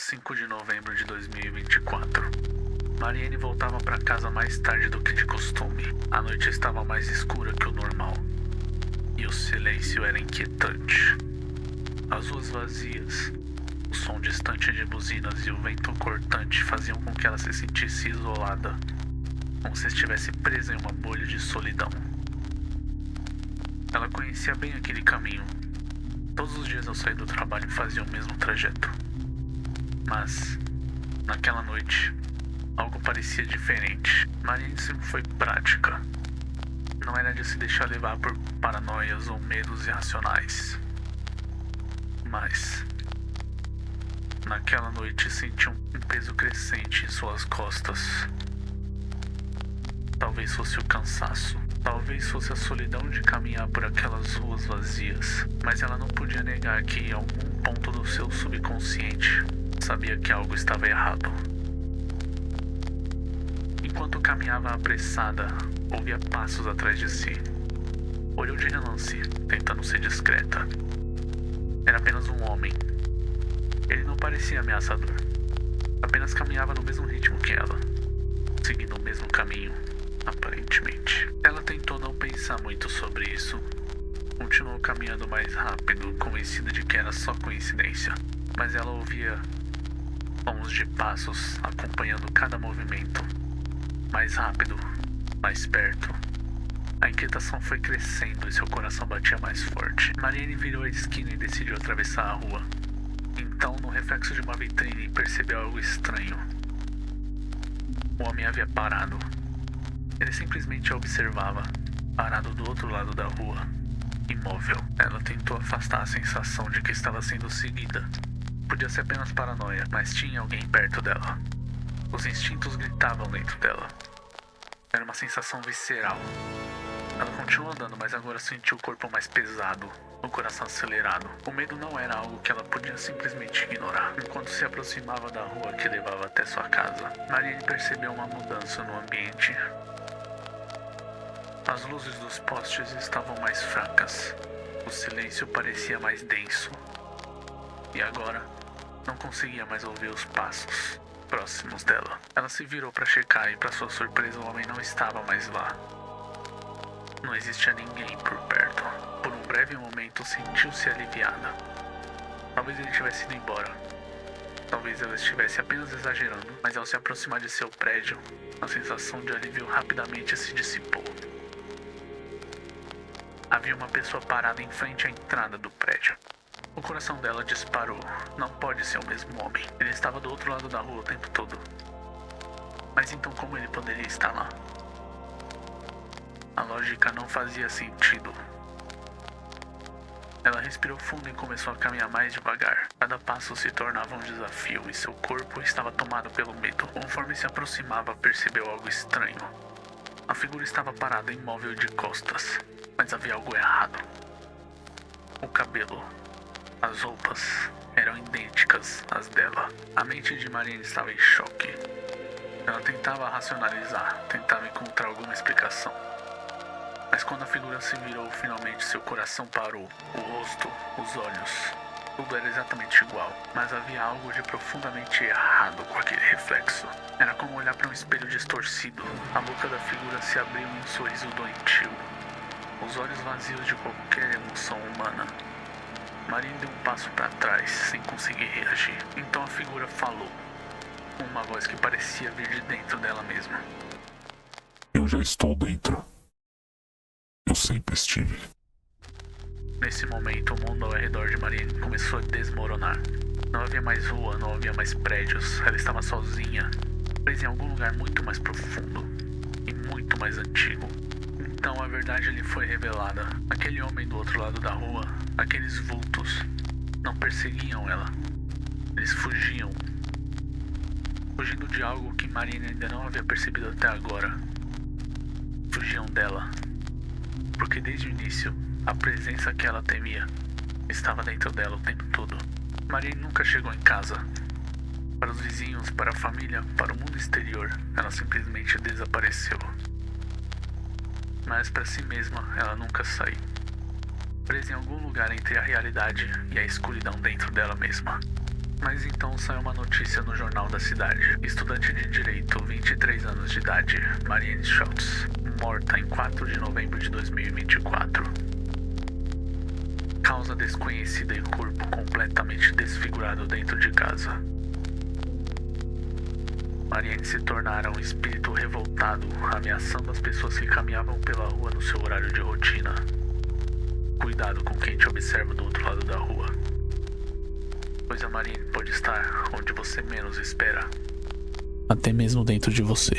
5 de novembro de 2024. Mariane voltava para casa mais tarde do que de costume. A noite estava mais escura que o normal. E o silêncio era inquietante. As ruas vazias, o som distante de buzinas e o vento cortante faziam com que ela se sentisse isolada, como se estivesse presa em uma bolha de solidão. Ela conhecia bem aquele caminho. Todos os dias ao sair do trabalho fazia o mesmo trajeto. Mas, naquela noite, algo parecia diferente. Mariane sempre foi prática. Não era de se deixar levar por paranoias ou medos irracionais. Mas, naquela noite sentiu um peso crescente em suas costas. Talvez fosse o cansaço. Talvez fosse a solidão de caminhar por aquelas ruas vazias. Mas ela não podia negar que em algum ponto do seu subconsciente sabia que algo estava errado. Enquanto caminhava apressada, ouvia passos atrás de si. Olhou de relance, tentando ser discreta. Era apenas um homem. Ele não parecia ameaçador. Apenas caminhava no mesmo ritmo que ela, seguindo o mesmo caminho, aparentemente. Ela tentou não pensar muito sobre isso. Continuou caminhando mais rápido, convencida de que era só coincidência. Mas ela ouvia sons de passos acompanhando cada movimento. Mais rápido, mais perto. A inquietação foi crescendo e seu coração batia mais forte. Mariane virou a esquina e decidiu atravessar a rua. Então, no reflexo de uma vitrine, percebeu algo estranho. O homem havia parado. Ele simplesmente a observava, parado do outro lado da rua, imóvel. Ela tentou afastar a sensação de que estava sendo seguida. Podia ser apenas paranoia, mas tinha alguém perto dela. Os instintos gritavam dentro dela. Era uma sensação visceral. Ela continuou andando, mas agora sentiu o corpo mais pesado, o coração acelerado. O medo não era algo que ela podia simplesmente ignorar. Enquanto se aproximava da rua que levava até sua casa, Mariane percebeu uma mudança no ambiente. As luzes dos postes estavam mais fracas. O silêncio parecia mais denso. E agora, não conseguia mais ouvir os passos próximos dela. Ela se virou para checar e, para sua surpresa, o homem não estava mais lá. Não existia ninguém por perto. Por um breve momento, sentiu-se aliviada. Talvez ele tivesse ido embora. Talvez ela estivesse apenas exagerando, mas ao se aproximar de seu prédio, a sensação de alívio rapidamente se dissipou. Havia uma pessoa parada em frente à entrada do prédio. O coração dela disparou. Não pode ser o mesmo homem. Ele estava do outro lado da rua o tempo todo. Mas então como ele poderia estar lá? A lógica não fazia sentido. Ela respirou fundo e começou a caminhar mais devagar. Cada passo se tornava um desafio e seu corpo estava tomado pelo medo. Conforme se aproximava, percebeu algo estranho. A figura estava parada imóvel de costas, mas havia algo errado. O cabelo, as roupas eram idênticas às dela. A mente de Mariane estava em choque. Ela tentava racionalizar, tentava encontrar alguma explicação. Mas quando a figura se virou, finalmente seu coração parou. O rosto, os olhos, tudo era exatamente igual. Mas havia algo de profundamente errado com aquele reflexo. Era como olhar para um espelho distorcido. A boca da figura se abriu em um sorriso doentio. Os olhos vazios de qualquer emoção humana. Mariane deu um passo para trás, sem conseguir reagir. Então a figura falou, com uma voz que parecia vir de dentro dela mesma. Eu já estou dentro. Eu sempre estive. Nesse momento, o mundo ao redor de Mariane começou a desmoronar. Não havia mais rua, não havia mais prédios. Ela estava sozinha, presa em algum lugar muito mais profundo e muito mais antigo. Então a verdade lhe foi revelada. Aquele homem do outro lado da rua, aqueles vultos, não perseguiam ela. Eles fugiam. Fugindo de algo que Mariane ainda não havia percebido até agora. Fugiam dela. Porque desde o início, a presença que ela temia estava dentro dela o tempo todo. Mariane nunca chegou em casa. Para os vizinhos, para a família, para o mundo exterior, ela simplesmente desapareceu. Mas para si mesma, ela nunca saiu. Presa em algum lugar entre a realidade e a escuridão dentro dela mesma. Mas então saiu uma notícia no jornal da cidade. Estudante de direito, 23 anos de idade, Marianne Schultz, morta em 4 de novembro de 2024. Causa desconhecida e corpo completamente desfigurado dentro de casa. Marianne se tornara um espírito revoltado, ameaçando as pessoas que caminhavam pela rua no seu horário de rotina. Cuidado com quem te observa do outro lado da rua, pois a Marianne pode estar onde você menos espera. Até mesmo dentro de você.